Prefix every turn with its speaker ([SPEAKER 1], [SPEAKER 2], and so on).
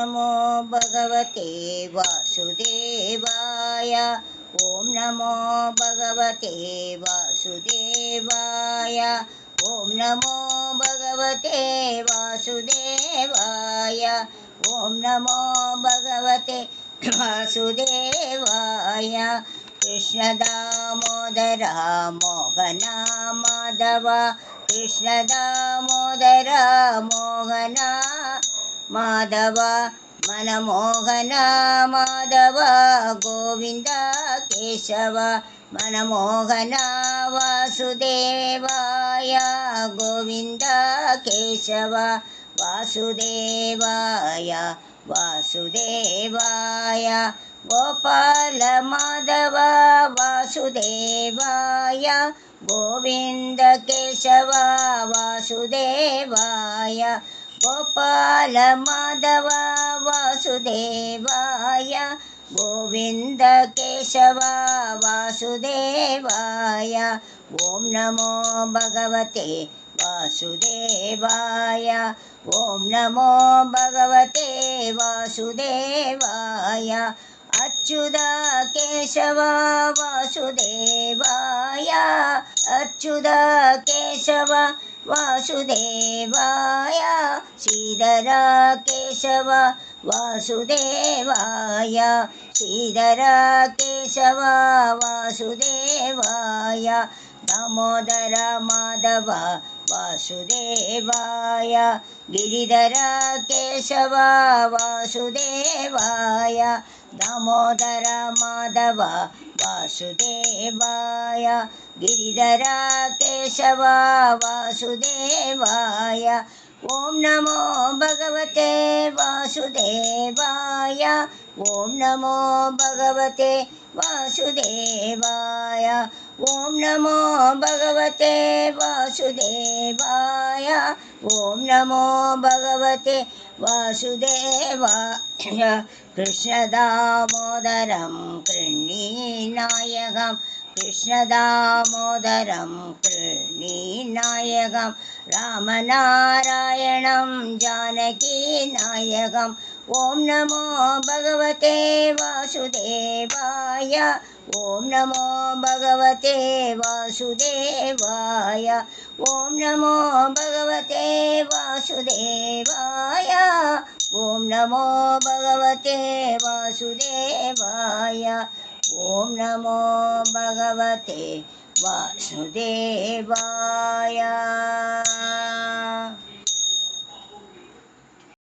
[SPEAKER 1] नमो भगवते वासुदेवाय। ॐ नमो भगवते वासुदेवाय। ॐ नमो भगवते वासुदेवाय। ॐ नमो भगवते वासुदेवाय। कृष्ण दामोदर मोहन माधव। कृष्ण दामोदर मोहन माधव। मनमोहन माधव गोविन्द केशव। मनमोहन वासुदेवाय गोविन्द केशव। वासुदेवाय वासुदेवाय। गोपाल माधव वासुदेवाय गोविन्द केशव वासुदेवाय। गोपाल माधव वासुदेवाय गोविन्द केशव वासुदेवाय। ॐ नमो भगवते वासुदेवाय। ॐ नमो भगवते वासुदेवाय। अच्युत केशव वासुदेवाय। अच्युत केशव वासुदेवाय। श्रीधर केशव वासुदेवाय। श्रीधर केशव वासुदेवाय। दामोदर माधव वासुदेवाय। गिरिधर केशव वासुदेवाय। दामोदर माधव वासुदेवाय। गिरिधर केशव वासुदेवाय। ॐ नमो भगवते वासुदेवाय। ॐ नमो भगवते वासुदेवाय। ॐ नमो भगवते वासुदेवाय। ॐ नमो भगवते वासुदेवाय। कृष्ण दामोदरं कृष्णनायकं। कृष्ण दामोदरं कृष्णनायकं। रामनारायणं जानकीनायकम्। ॐ नमो भगवते वासुदेवाय। ॐ नमो भगवते वासुदेवाय। ॐ नमो भगवते वासुदेवाय। ॐ नमो भगवते वासुदेवाय। ॐ नमो भगवते वासुदेवाय।